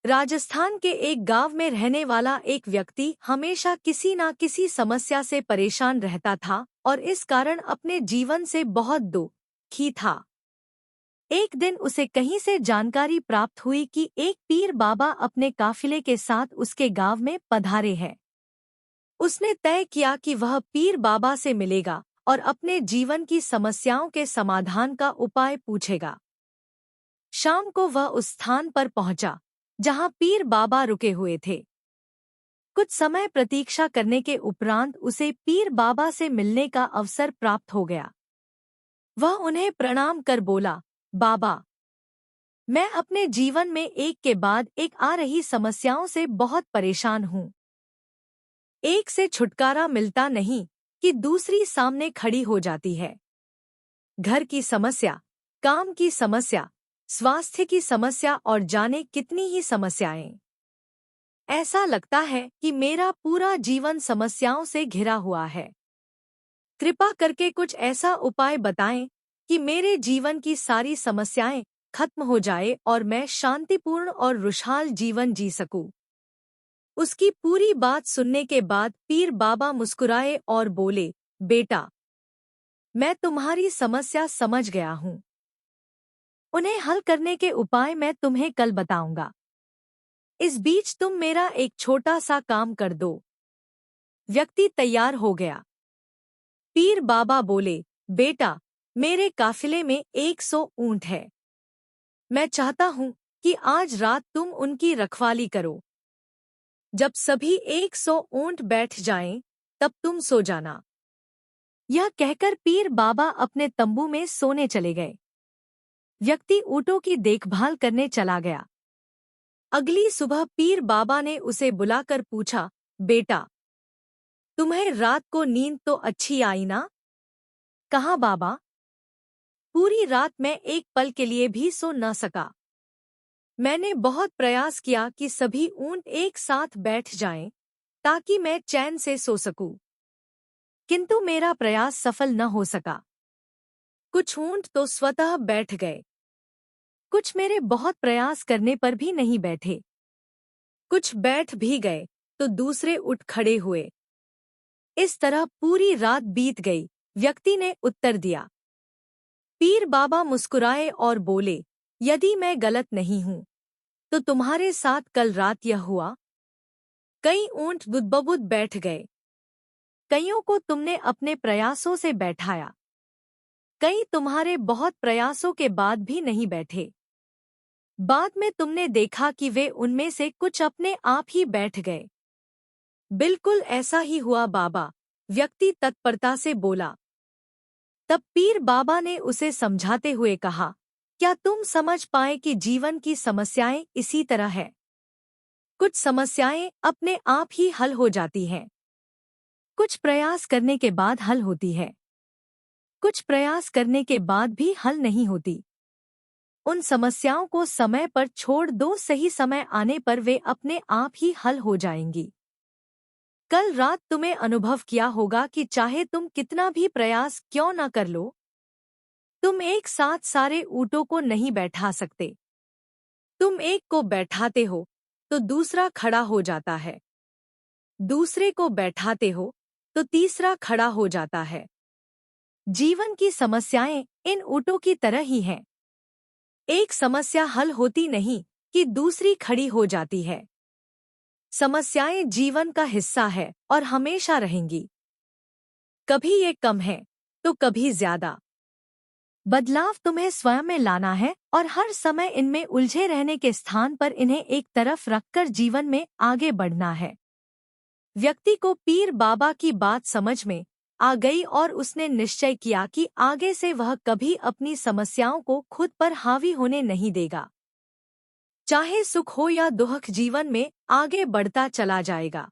राजस्थान के एक गांव में रहने वाला एक व्यक्ति हमेशा किसी न किसी समस्या से परेशान रहता था और इस कारण अपने जीवन से बहुत दुखी था। एक दिन उसे कहीं से जानकारी प्राप्त हुई कि एक पीर बाबा अपने काफिले के साथ उसके गांव में पधारे हैं। उसने तय किया कि वह पीर बाबा से मिलेगा और अपने जीवन की समस्याओं के समाधान का उपाय पूछेगा। शाम को वह उस स्थान पर पहुंचा जहां पीर बाबा रुके हुए थे। कुछ समय प्रतीक्षा करने के उपरांत उसे पीर बाबा से मिलने का अवसर प्राप्त हो गया। वह उन्हें प्रणाम कर बोला, बाबा, मैं अपने जीवन में एक के बाद एक आ रही समस्याओं से बहुत परेशान हूँ। एक से छुटकारा मिलता नहीं कि दूसरी सामने खड़ी हो जाती है। घर की समस्या, काम की समस्या, स्वास्थ्य की समस्या और जाने कितनी ही समस्याएं। ऐसा लगता है कि मेरा पूरा जीवन समस्याओं से घिरा हुआ है। कृपा करके कुछ ऐसा उपाय बताएं कि मेरे जीवन की सारी समस्याएं खत्म हो जाए और मैं शांतिपूर्ण और खुशहाल जीवन जी सकूं। उसकी पूरी बात सुनने के बाद पीर बाबा मुस्कुराए और बोले, बेटा, मैं तुम्हारी समस्या समझ गया हूँ। उन्हें हल करने के उपाय मैं तुम्हें कल बताऊंगा। इस बीच तुम मेरा एक छोटा सा काम कर दो। व्यक्ति तैयार हो गया। पीर बाबा बोले, बेटा, मेरे काफिले में 100 ऊंट है। मैं चाहता हूं कि आज रात तुम उनकी रखवाली करो। जब सभी 100 ऊंट बैठ जाएं, तब तुम सो जाना। यह कहकर पीर बाबा अपने तंबू में सोने चले गए। व्यक्ति ऊँटों की देखभाल करने चला गया। अगली सुबह पीर बाबा ने उसे बुलाकर पूछा, बेटा, तुम्हें रात को नींद तो अच्छी आई ना? कहाँ बाबा? पूरी रात मैं एक पल के लिए भी सो न सका। मैंने बहुत प्रयास किया कि सभी ऊंट एक साथ बैठ जाएं, ताकि मैं चैन से सो सकूं। किंतु मेरा प्रयास सफल न हो सका। कुछ ऊंट तो स्वतः बैठ गए। कुछ मेरे बहुत प्रयास करने पर भी नहीं बैठे। कुछ बैठ भी गए तो दूसरे उठ खड़े हुए। इस तरह पूरी रात बीत गई। व्यक्ति ने उत्तर दिया। पीर बाबा मुस्कुराए और बोले, यदि मैं गलत नहीं हूं तो तुम्हारे साथ कल रात यह हुआ। कई ऊंट बुदबुद बैठ गए। कईयों को तुमने अपने प्रयासों से बैठाया। कई तुम्हारे बहुत प्रयासों के बाद भी नहीं बैठे। बाद में तुमने देखा कि वे उनमें से कुछ अपने आप ही बैठ गए। बिल्कुल ऐसा ही हुआ बाबा, व्यक्ति तत्परता से बोला। तब पीर बाबा ने उसे समझाते हुए कहा, क्या तुम समझ पाए कि जीवन की समस्याएं इसी तरह है? कुछ समस्याएं अपने आप ही हल हो जाती हैं। कुछ प्रयास करने के बाद हल होती है। कुछ प्रयास करने के बाद भी हल नहीं होती। उन समस्याओं को समय पर छोड़ दो, सही समय आने पर वे अपने आप ही हल हो जाएंगी। कल रात तुम्हें अनुभव किया होगा कि चाहे तुम कितना भी प्रयास क्यों न कर लो, तुम एक साथ सारे ऊँटों को नहीं बैठा सकते। तुम एक को बैठाते हो तो दूसरा खड़ा हो जाता है। दूसरे को बैठाते हो तो तीसरा खड़ा हो जाता है। जीवन की समस्याएं इन ऊँटों की तरह ही हैं। एक समस्या हल होती नहीं कि दूसरी खड़ी हो जाती है। समस्याएं जीवन का हिस्सा है और हमेशा रहेंगी। कभी ये कम है तो कभी ज्यादा। बदलाव तुम्हें स्वयं में लाना है और हर समय इनमें उलझे रहने के स्थान पर इन्हें एक तरफ रखकर जीवन में आगे बढ़ना है। व्यक्ति को पीर बाबा की बात समझ में आ गई और उसने निश्चय किया कि आगे से वह कभी अपनी समस्याओं को खुद पर हावी होने नहीं देगा। चाहे सुख हो या दुख, जीवन में आगे बढ़ता चला जाएगा।